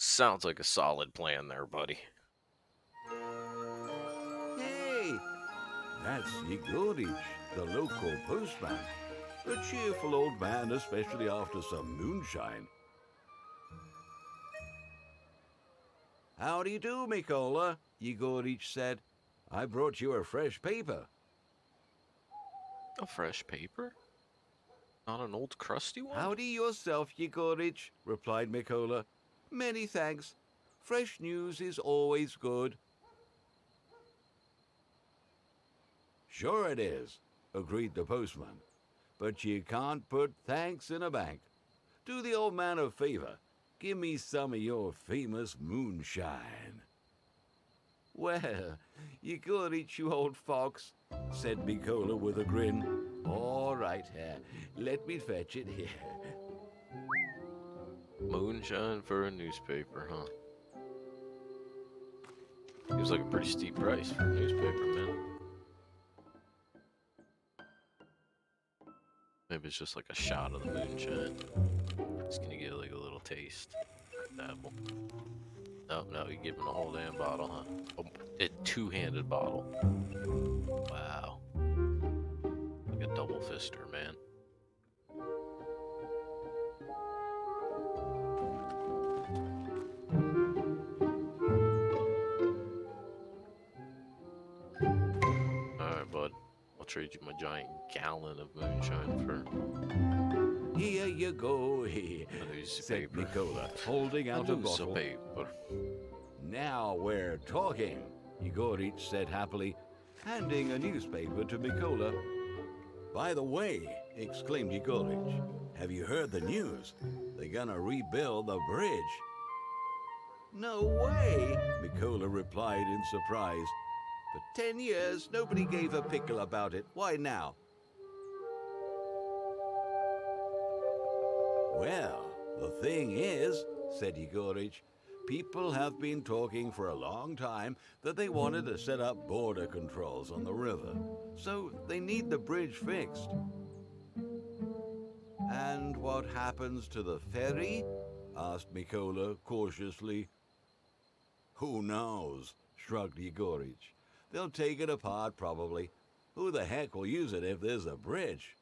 Sounds like a solid plan there, buddy. Hey, that's Yegorich, the local postman. A cheerful old man, especially after some moonshine. How do you do, Nikola? Yegorich said. I brought you a fresh paper. A fresh paper? Not an old crusty one? Howdy yourself, Yegorich, replied Nikola. Many thanks. Fresh news is always good. Sure it is, agreed the postman. But you can't put thanks in a bank. Do the old man a favor. Give me some of your famous moonshine. Well, you could eat, you old fox, said Nicola with a grin. All right, let me fetch it here. Moonshine for a newspaper, huh? Seems like a pretty steep price for a newspaper, man. Maybe it's just like a shot of the moonshine. Just gonna get like a little taste. Dabble. No, you're giving a whole damn bottle, huh? Oh, a two-handed bottle. Wow. Like a double fister, man. Alright, bud. I'll trade you my giant gallon of moonshine for Here you go, a said newspaper. Nicola, holding out a bottle. Newspaper. Now we're talking, Igorich said happily, handing a newspaper to Nicola. By the way, exclaimed Igorich, have you heard the news? They're gonna rebuild the bridge. No way, Nicola replied in surprise. For 10 years, nobody gave a pickle about it. Why now? Well, the thing is, said Igorich, people have been talking for a long time that they wanted to set up border controls on the river, so they need the bridge fixed. And what happens to the ferry? Asked Nicola cautiously. Who knows? Shrugged Igorich. They'll take it apart probably. Who the heck will use it if there's a bridge?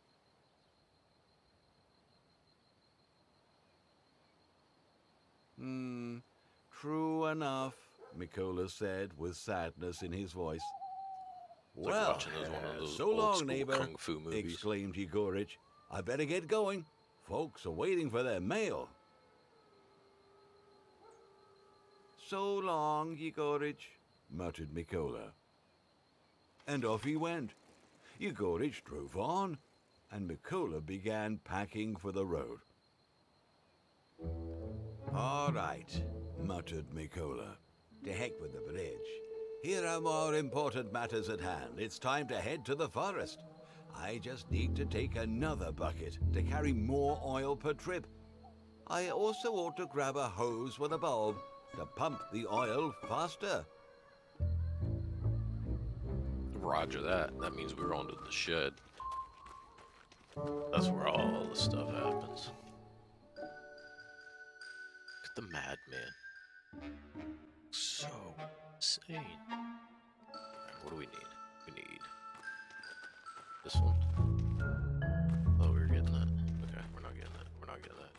True enough, Nicola said with sadness in his voice. It's like watching one of those so old long, school neighbor, kung fu movies. exclaimed Igorich. I better get going. Folks are waiting for their mail. So long, Igorich, muttered Nicola. And off he went. Igorich drove on, and Nicola began packing for the road. All right, muttered Nicola. To heck with the bridge. Here are more important matters at hand. It's time to head to the forest. I just need to take another bucket to carry more oil per trip. I also ought to grab a hose with a bulb to pump the oil faster. Roger that. That means we're on to the shed. That's where all the stuff happens. Look at the madman. So insane. Alright, what do we need? We need this one. Oh, we were getting that. Okay, we're not getting that. We're not getting that.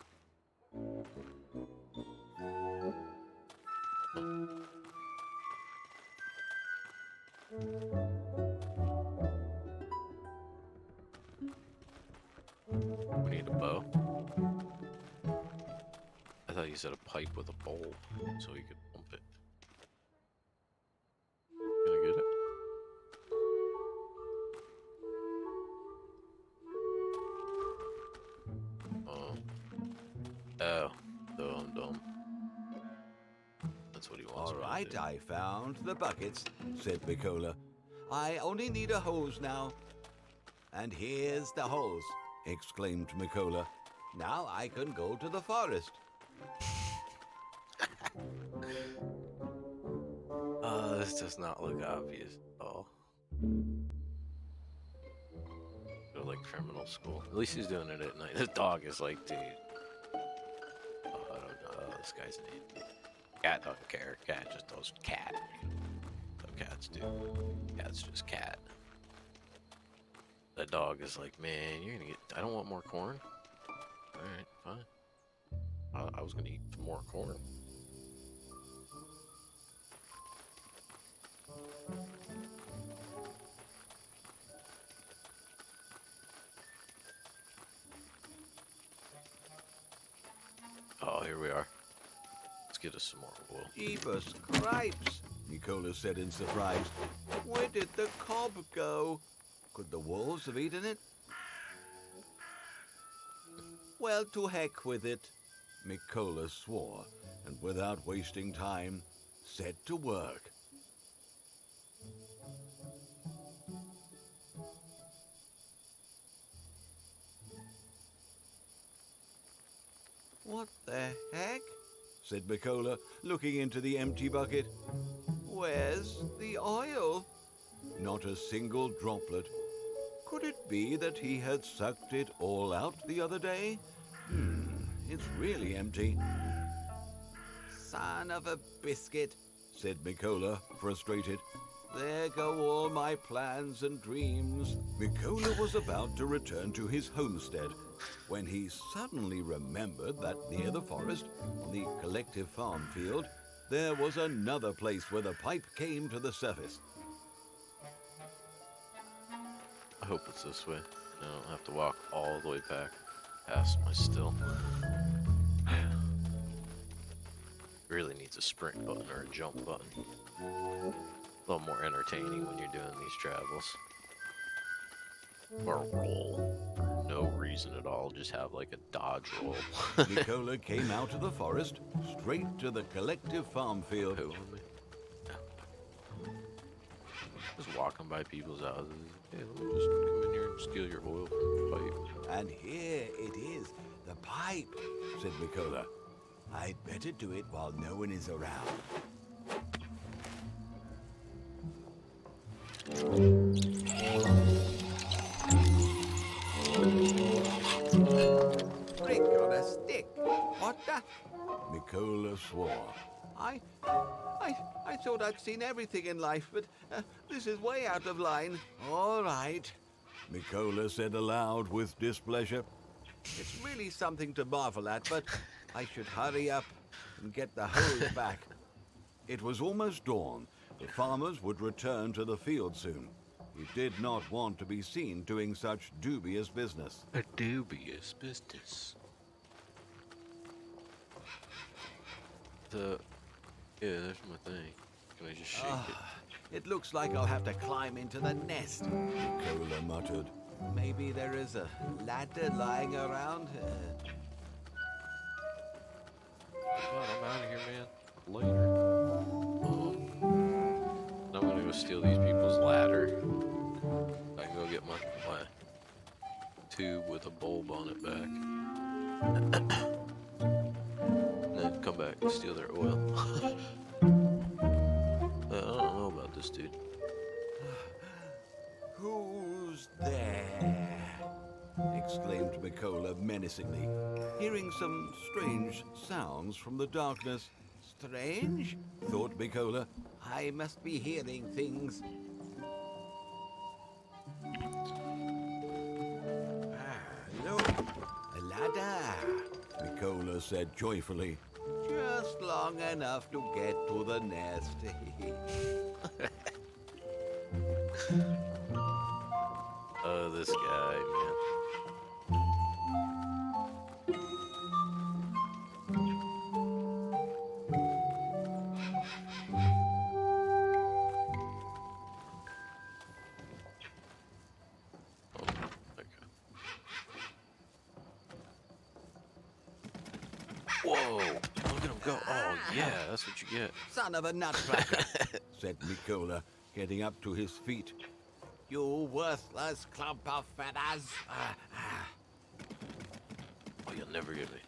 We need a bow. I thought you said a pipe with a bowl, so you could pump it. Can I get it? Oh, I'm dumb. That's what he wants. All right, I found the buckets, said Nicola. I only need a hose now. And here's the hose, exclaimed Nicola. Now I can go to the forest. This does not look obvious at all. They're like criminal school. At least he's doing it at night. This dog is like, dude. Oh, I don't know this guy's name. Cat doesn't care. Cat just does cat. That's what cats do. Cat's just cat. That dog is like, man, you're gonna get. I don't want more corn. All right, fine. I was gonna eat some more corn. Oh, here we are. Let's get us some more wool. Jeepers cripes, Nicola said in surprise. Where did the cob go? Could the wolves have eaten it? Well, to heck with it, Nicola swore, and without wasting time, set to work. What the heck? Said Nicola, looking into the empty bucket. Where's the oil? Not a single droplet. Could it be that he had sucked it all out the other day? It's really empty. Son of a biscuit, said Nicola, frustrated. There go all my plans and dreams. Nicola was about to return to his homestead when he suddenly remembered that near the forest, on the collective farm field, there was another place where the pipe came to the surface. I hope it's this way. I don't have to walk all the way back past my still. Really needs a sprint button or a jump button. A little more entertaining when you're doing these travels. Or roll for no reason at all. Just have like a dodge roll. Nicola came out of the forest, straight to the collective farm field. Who on me? No. Just walking by people's houses. Hey, let me just come in here and steal your oil from the pipe. And here it is, the pipe, said Nicola. I'd better do it while no one is around. Brick on a stick. What the? Nicola swore. I thought I'd seen everything in life, but this is way out of line. All right, Nicola said aloud with displeasure. It's really something to marvel at, but I should hurry up and get the hose back. It was almost dawn. The farmers would return to the field soon. He did not want to be seen doing such dubious business. A dubious business. Yeah, there's my thing. Can I just shake it? It looks like I'll have to climb into the nest, Nicola muttered. Maybe there is a ladder lying around. God, I'm out of here, man. Later. I'm gonna go steal these people's ladder. I can go get my tube with a bulb on it back. And then come back and steal their oil. I don't know about this dude. Who's there? Exclaimed Nicola menacingly, hearing some strange sounds from the darkness. Strange? Thought Nicola. I must be hearing things. Look, a ladder, Nicola said joyfully. Just long enough to get to the nest. Oh, this guy, man. Whoa! Look at him go. Oh, yeah, that's what you get. Son of a nutcracker, said Nicola, getting up to his feet. You worthless clump of feathers. Oh, you'll never get me.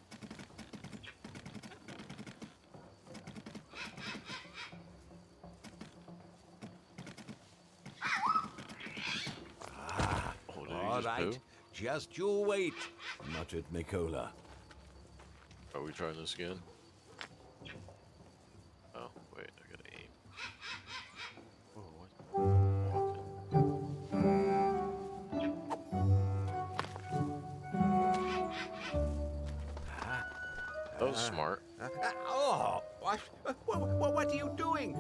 Oh, did he All just right, poo? just you wait, muttered Nicola. Are we trying this again? wait, I gotta aim. Oh, that was smart. Oh, what are you doing?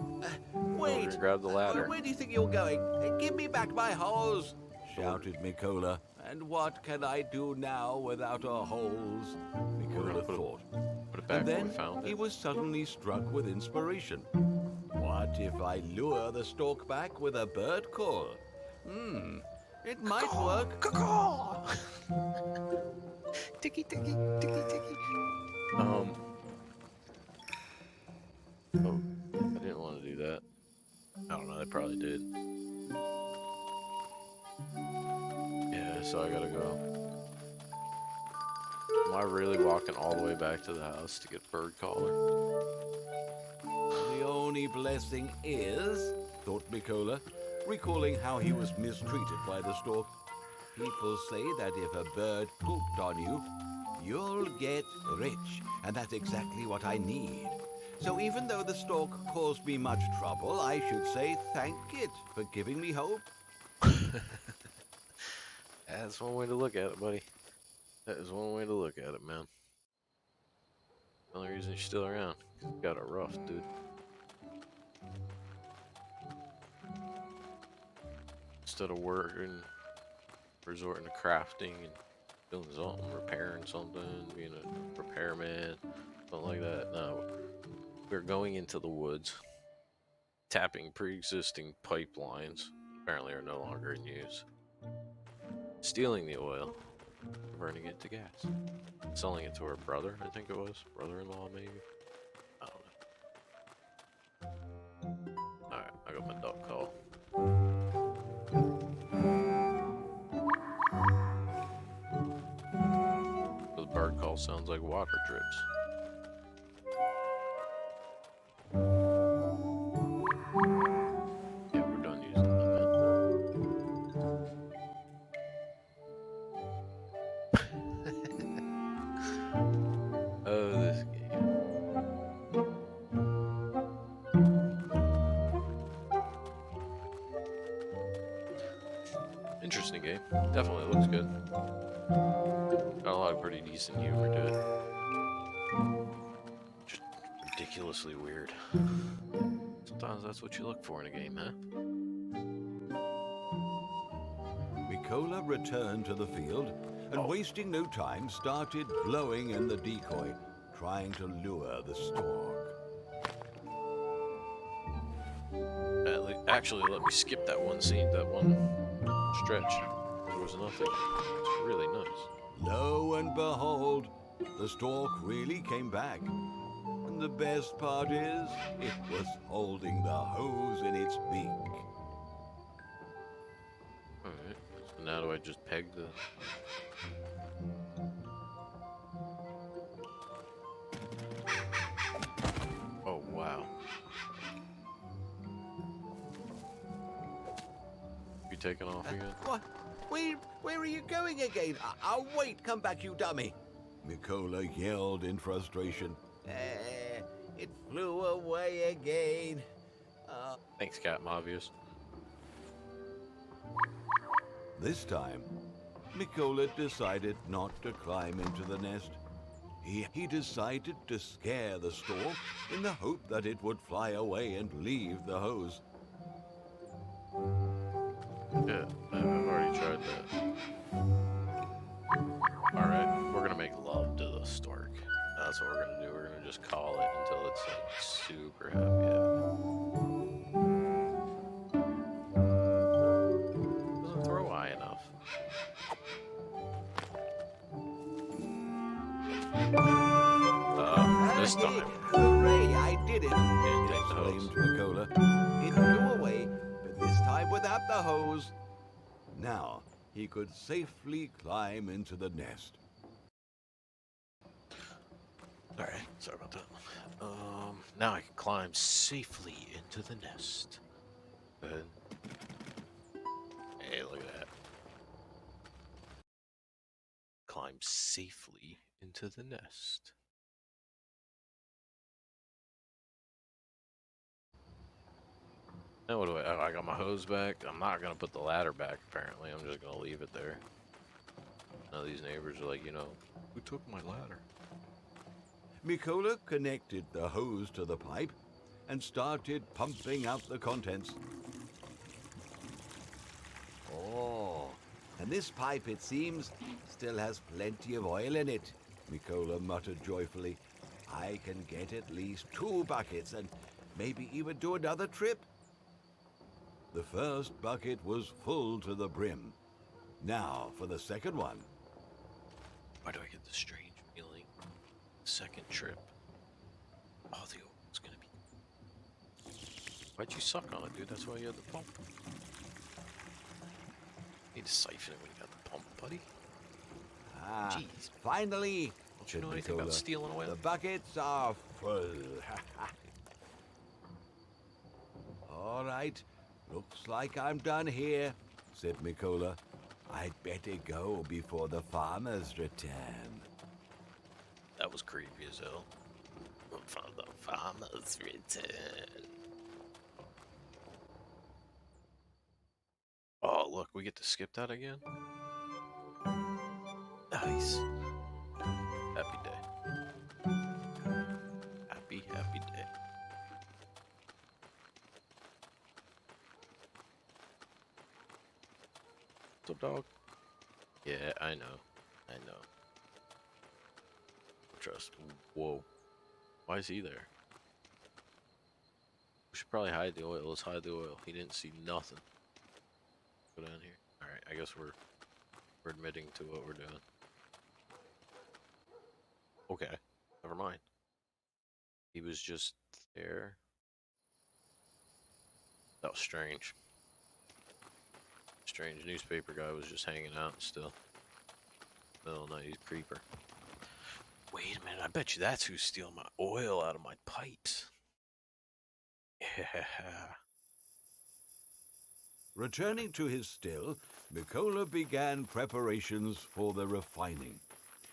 We're Wait, gonna grab the ladder. where do you think you're going? Give me back my hose, shouted Nicola. And what can I do now without a hose? Nicola thought. Put it And back where we then found he it. was suddenly struck with inspiration. What if I lure the stork back with a bird call? It might work. Caw-caw! Ticky, ticky, ticky, ticky. Oh, I didn't want to do that. I don't know, they probably did. Yeah, so I gotta go. Am I really walking all the way back to the house to get bird collar? The only blessing is, thought Nicola, recalling how he was mistreated by the stork. People say that if a bird pooped on you, you'll get rich, and that's exactly what I need. So even though the stork caused me much trouble, I should say thank it for giving me hope. That's one way to look at it, buddy. That is one way to look at it, man. The only reason you're still around, 'cause you got it rough, dude. Instead of working, resorting to crafting and doing something, repairing something, being a repairman, something like that. No, we're going into the woods, tapping pre-existing pipelines, apparently are no longer in use, stealing the oil, converting it to gas, selling it to her brother, I think it was, brother-in-law maybe, I don't know. Alright, I got my duck call. The bird call sounds like water drips. Yeah, we're done using them, man. Oh, this game. Interesting game. Definitely looks good. Got a lot of pretty decent humor to it. Just ridiculously weird. Sometimes that's what you look for in a game, huh? Nicola returned to the field and, wasting no time, started blowing in the decoy, trying to lure the stork. Actually, let me skip that one scene, that one stretch. There was nothing. It's really nice. Lo and behold, the stork really came back. And the best part is, it was holding the hose in its beak. Alright, so now do I just peg the... Oh, wow. You taking off again? What? Where are you going again? I'll wait, come back, you dummy. Nicola yelled in frustration. It flew away again. Thanks, Captain Obvious. This time, Nicola decided not to climb into the nest. He decided to scare the stork in the hope that it would fly away and leave the hose. Yeah, I've already tried that. Alright, we're gonna make love to the stork. That's what we're gonna do. We're gonna just call it until it's like super happy. Doesn't throw high enough. This time. Hooray, I did it! Didn't take the hose. Exclaimed Nicola. It flew away, but this time without the hose. Now he could safely climb into the nest. Alright, sorry about that. Now I can climb safely into the nest. Good. Hey, look at that. Climb safely into the nest. Now what do I? Oh, I got my hose back. I'm not gonna put the ladder back. Apparently, I'm just gonna leave it there. Now these neighbors are like, who took my ladder? Nikola connected the hose to the pipe and started pumping out the contents. Oh, and this pipe, it seems, still has plenty of oil in it, Nikola muttered joyfully. I can get at least 2 buckets and maybe even do another trip. The first bucket was full to the brim. Now for the second one. Why do I get this strange feeling? Second trip. Oh, the oil's gonna be. Why'd you suck on it, dude? That's why you had the pump. You need to siphon it when you got the pump, buddy. Ah, Jeez. finally, Don't you know anything about stealing oil? the buckets are full. All right, looks like I'm done here, said Nikola. I'd better go before the farmers return. That was creepy as hell. For the farmers return. Oh, look, we get to skip that again? Nice. Happy day. Happy, happy day. What's up, dog? Yeah, I know. I know. Trust. Whoa. Why is he there? We should probably hide the oil. Let's hide the oil. He didn't see nothing. Go down here. Alright, I guess we're admitting to what we're doing. Okay. Never mind. He was just there. That was strange. Strange newspaper guy was just hanging out still. Middle of the night, he's a creeper. Wait a minute, I bet you that's who's stealing my oil out of my pipes. Yeah. Returning to his still, Nikola began preparations for the refining.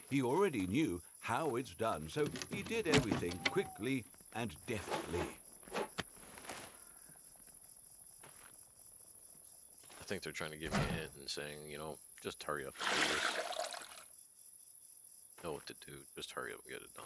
He already knew how it's done, so he did everything quickly and deftly. I think they're trying to give me a hint and saying, just hurry up and do this. Know what to do, just hurry up and get it done.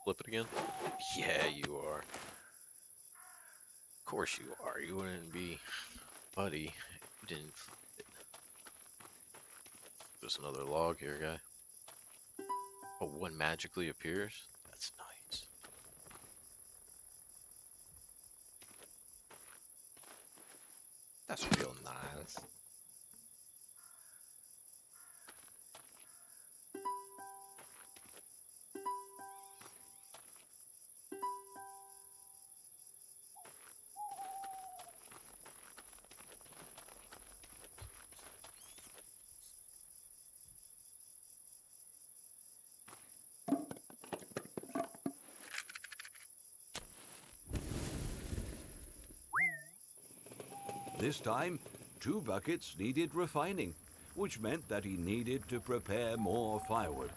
Flip it again? Yeah, you are. Of course you are. You wouldn't be, buddy. You didn't flip it. There's another log here, guy. Oh, one magically appears? That's nice. That's real nice. This time, 2 buckets needed refining, which meant that he needed to prepare more firewood.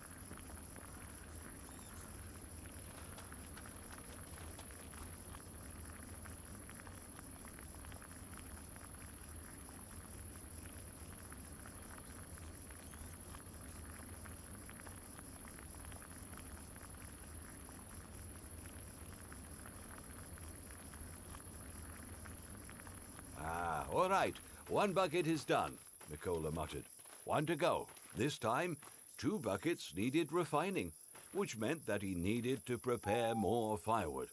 All right, 1 bucket is done, Nikola muttered. 1 to go. This time, 2 buckets needed refining, which meant that he needed to prepare more firewood.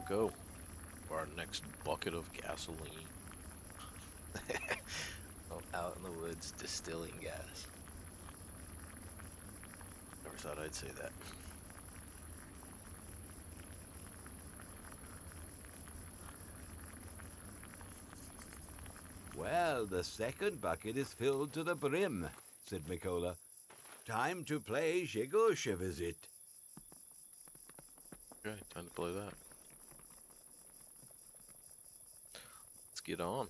go. For our next bucket of gasoline. I'm out in the woods distilling gas. Never thought I'd say that. Well, the second bucket is filled to the brim, said Nikola. Time to play Gigouche a visit. Okay, time to play that. Let's get on.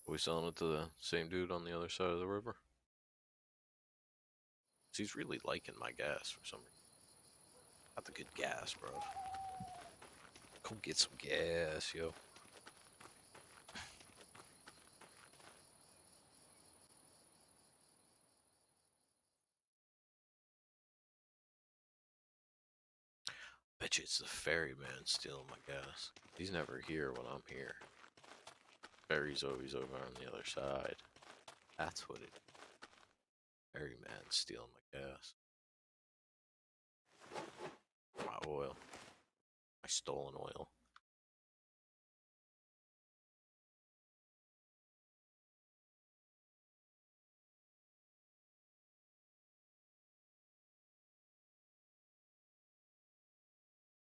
Are we selling it to the same dude on the other side of the river? He's really liking my gas for some reason. Got the good gas, bro. Come get some gas, yo. Bet you it's the ferryman stealing my gas. He's never here when I'm here. Ferry's always over on the other side. That's what it is. Ferryman stealing my gas. My oil. My stolen oil.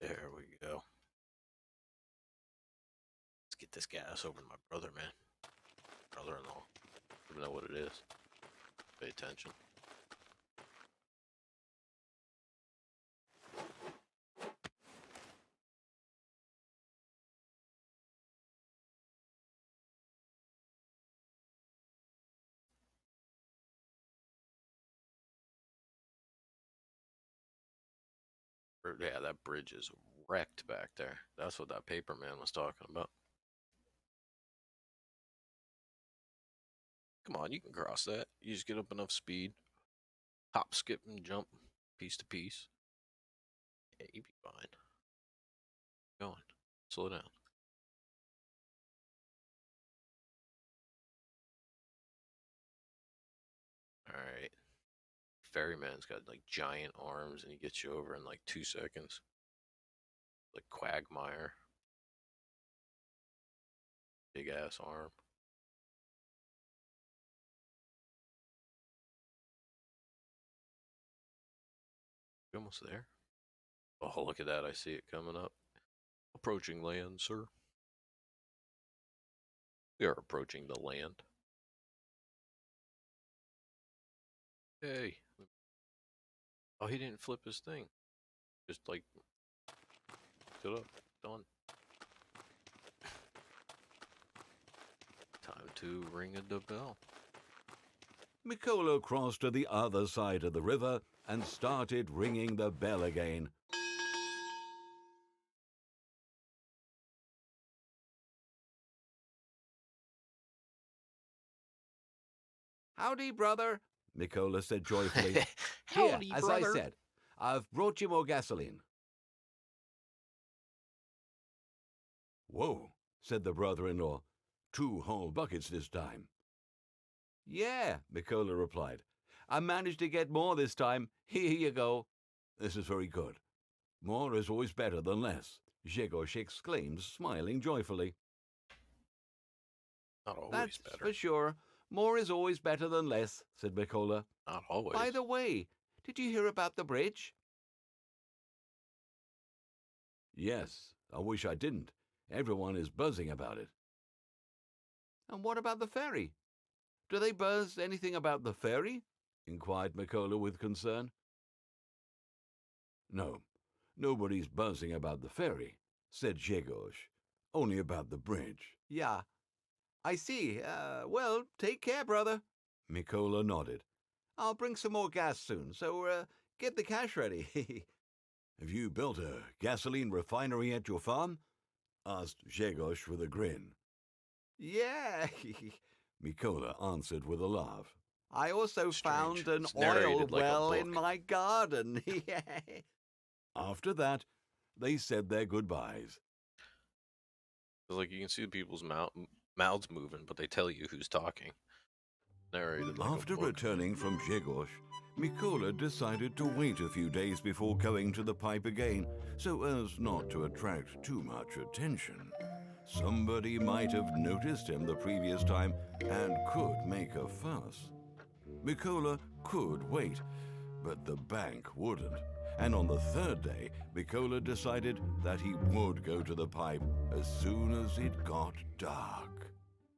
There we go. Let's get this gas over to my brother, man. Brother-in-law. I don't know what it is. Pay attention. Yeah, that bridge is wrecked back there. That's what that paper man was talking about. Come on, you can cross that. You just get up enough speed. Hop, skip, and jump piece to piece. Yeah, you'd be fine. Going. Slow down. Alright. Ferryman's got like giant arms and he gets you over in like 2 seconds. Like Quagmire. Big ass arm. You almost there? Oh, look at that. I see it coming up. Approaching land, sir. We are approaching the land. Hey. Oh, he didn't flip his thing. Just like, stood up. Done. Time to ring the bell. Nikola crossed to the other side of the river and started ringing the bell again. Howdy, brother, Nikola said joyfully. Here, Howdy, as brother. I said, I've brought you more gasoline. Whoa, said the brother-in-law. 2 whole buckets this time. Yeah, Nikola replied. I managed to get more this time. Here you go. This is very good. More is always better than less, Gigouche exclaimed, smiling joyfully. Not always That's better. for sure. More is always better than less, said Nikola. Not always. By the way, did you hear about the bridge? Yes, I wish I didn't. Everyone is buzzing about it. And what about the ferry? Do they buzz anything about the ferry? Inquired Nikola with concern. No, nobody's buzzing about the ferry, said Gigouche. Only about the bridge. Yeah, I see. Well, take care, brother. Nikola nodded. I'll bring some more gas soon, so get the cash ready. Have you built a gasoline refinery at your farm? Asked Gigouche with a grin. Yeah, Nikola answered with a laugh. I also Strange. found an It's oil narrated like a well in book. my garden. After that, they said their goodbyes. It's like you can see people's mouths moving, but they tell you who's talking. Narrated like After a book. returning from Grzegorz, Nikola decided to wait a few days before going to the pipe again, so as not to attract too much attention. Somebody might have noticed him the previous time and could make a fuss. Nikola could wait, but the bank wouldn't. And on the third day, Nikola decided that he would go to the pipe as soon as it got dark.